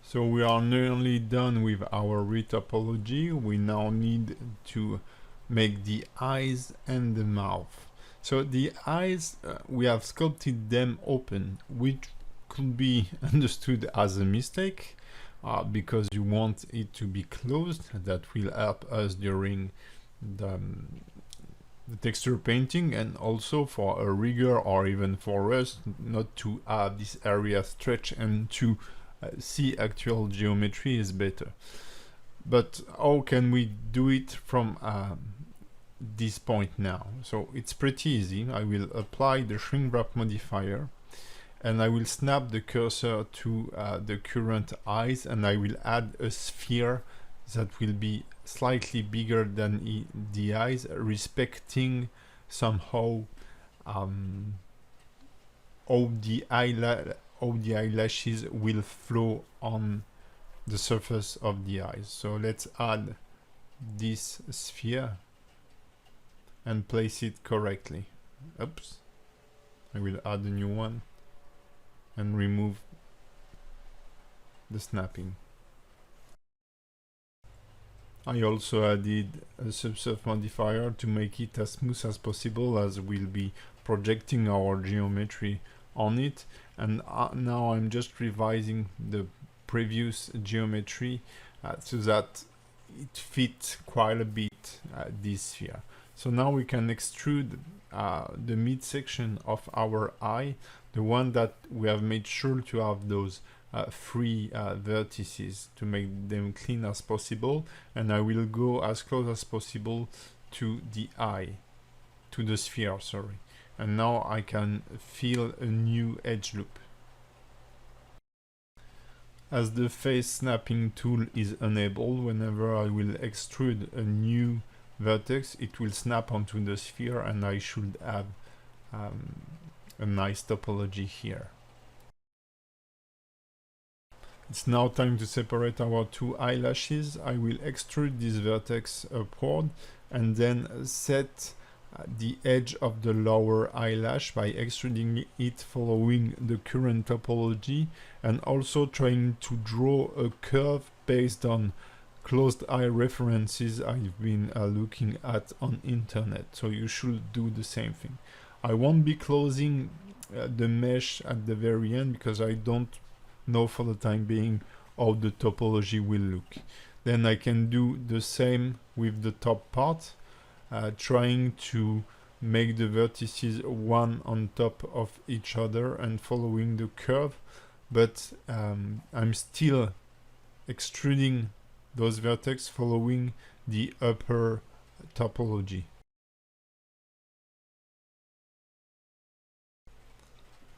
So we are nearly done with our retopology. We now need to make the eyes and the mouth. So the eyes, we have sculpted them open, which could be understood as a mistake because you want it to be closed. That will help us during the texture painting, and also for a rigger, or even for us not to have this area stretch and to see actual geometry is better. But how can we do it from this point now? So it's pretty easy. I will apply the shrink wrap modifier, and I will snap the cursor to the current eyes, and I will add a sphere that will be slightly bigger than the eyes, respecting somehow how the eyelashes will flow on the surface of the eyes. So let's add this sphere and place it correctly. Oops. I will add a new one and remove the snapping. I also added a subsurf modifier to make it as smooth as possible, as we'll be projecting our geometry on it. And now I'm just revising the previous geometry so that it fits quite a bit this sphere. So now we can extrude the midsection of our eye, the one that we have made sure to have those three vertices to make them clean as possible, and I will go as close as possible to the eye, to the sphere, sorry. And now I can fill a new edge loop. As the face snapping tool is enabled, whenever I will extrude a new vertex, it will snap onto the sphere, and I should have a nice topology here. It's now time to separate our two eyelashes. I will extrude this vertex upward and then set the edge of the lower eyelash by extruding it following the current topology, and also trying to draw a curve based on closed eye references I've been looking at on internet. So you should do the same thing. I won't be closing the mesh at the very end because I don't know for the time being how the topology will look. Then I can do the same with the top part, trying to make the vertices one on top of each other and following the curve, but I'm still extruding those vertex following the upper topology.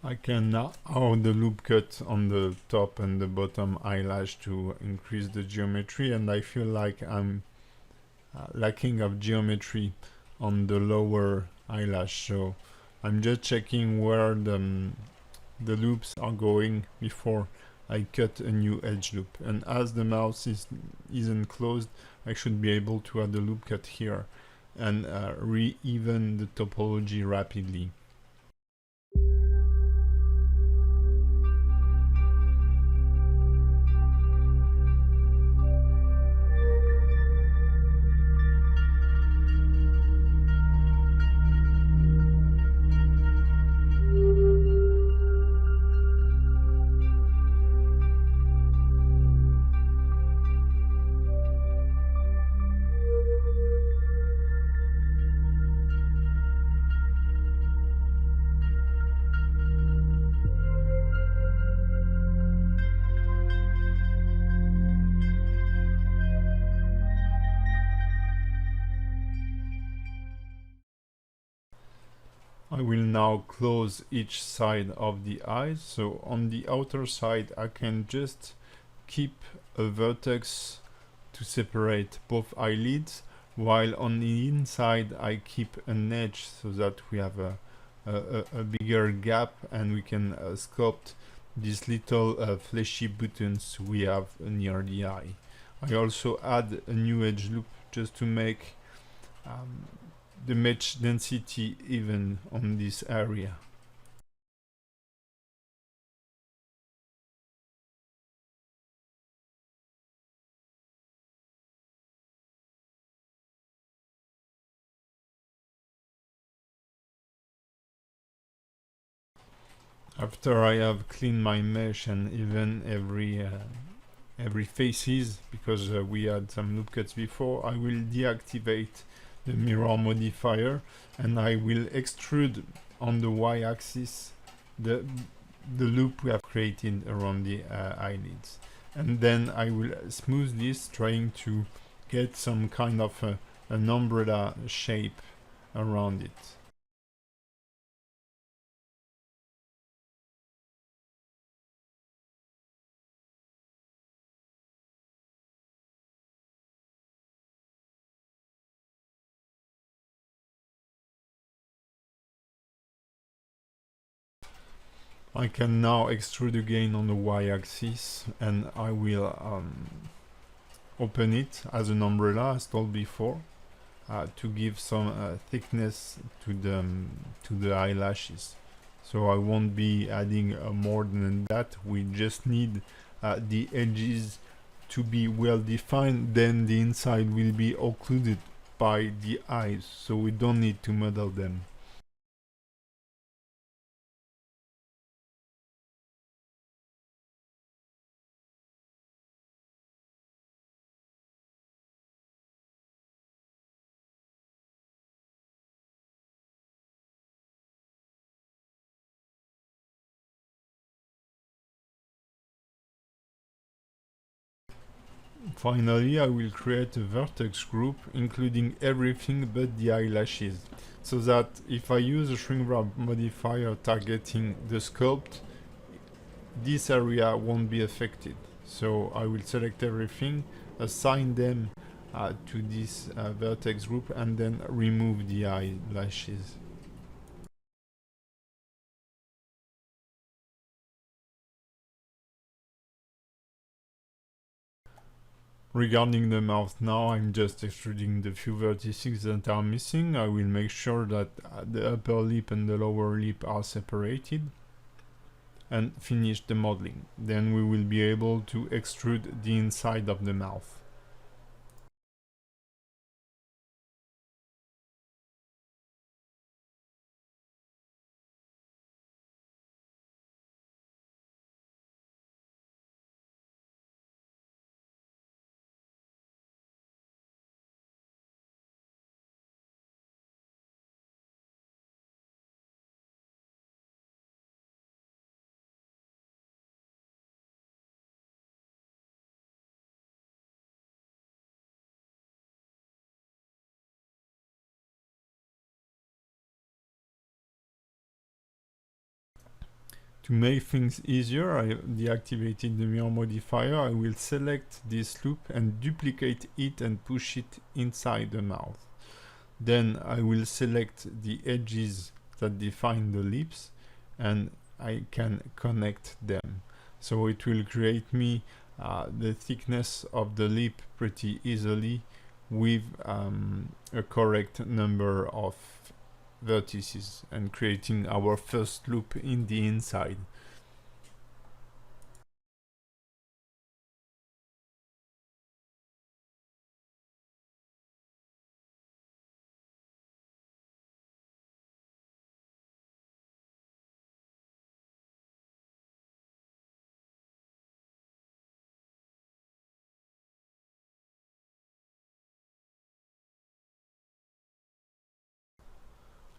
I can now add the loop cut on the top and the bottom eyelash to increase the geometry, and I feel like I'm lacking of geometry on the lower eyelash, so I'm just checking where the loops are going before I cut a new edge loop. And as the mouse isn't closed, I should be able to add the loop cut here and re-even the topology rapidly. I will now close each side of the eyes. So on the outer side, I can just keep a vertex to separate both eyelids, while on the inside I keep an edge so that we have a bigger gap, and we can sculpt these little fleshy buttons we have near the eye. I also add a new edge loop just to make the mesh density even on this area. After I have cleaned my mesh and even every faces, because we had some loop cuts before, I will deactivate the mirror modifier and I will extrude on the y-axis the loop we have created around the eyelids, and then I will smooth this, trying to get some kind of an umbrella shape around it. I can now extrude again on the y-axis, and I will open it as an umbrella as told before, to give some thickness to the eyelashes. So I won't be adding more than that. We just need the edges to be well defined, then the inside will be occluded by the eyes, so we don't need to model them. Finally, I will create a vertex group including everything but the eyelashes, so that if I use a shrink wrap modifier targeting the sculpt, this area won't be affected. So I will select everything, assign them to this vertex group, and then remove the eyelashes. Regarding the mouth now, I'm just extruding the few vertices that are missing. I will make sure that the upper lip and the lower lip are separated, and finish the modeling. Then we will be able to extrude the inside of the mouth. To make things easier, I deactivated the mirror modifier. I will select this loop and duplicate it and push it inside the mouth. Then I will select the edges that define the lips, and I can connect them. So it will create me the thickness of the lip pretty easily, with a correct number of vertices, and creating our first loop in the inside.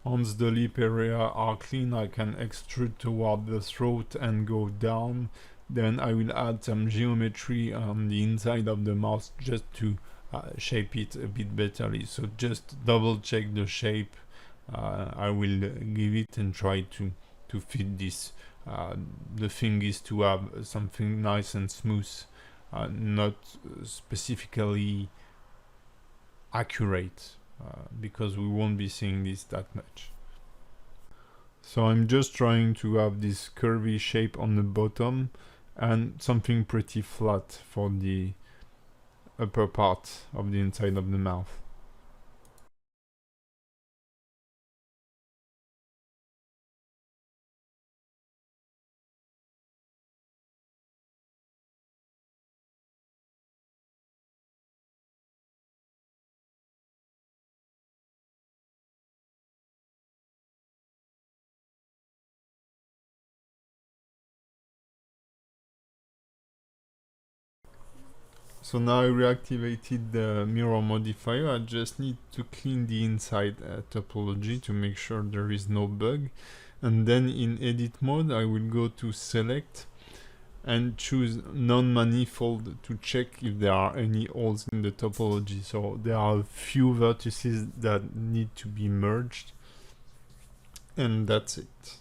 Once the lip area are clean, I can extrude toward the throat and go down. Then I will add some geometry on the inside of the mouth, just to shape it a bit betterly. So just double check the shape I will give it, and try to fit this. The thing is to have something nice and smooth, not specifically accurate, because we won't be seeing this that much. So I'm just trying to have this curvy shape on the bottom, and something pretty flat for the upper part of the inside of the mouth. So now I reactivated the mirror modifier. I just need to clean the inside topology to make sure there is no bug. And then in edit mode, I will go to select and choose non-manifold to check if there are any holes in the topology. So there are a few vertices that need to be merged, and that's it.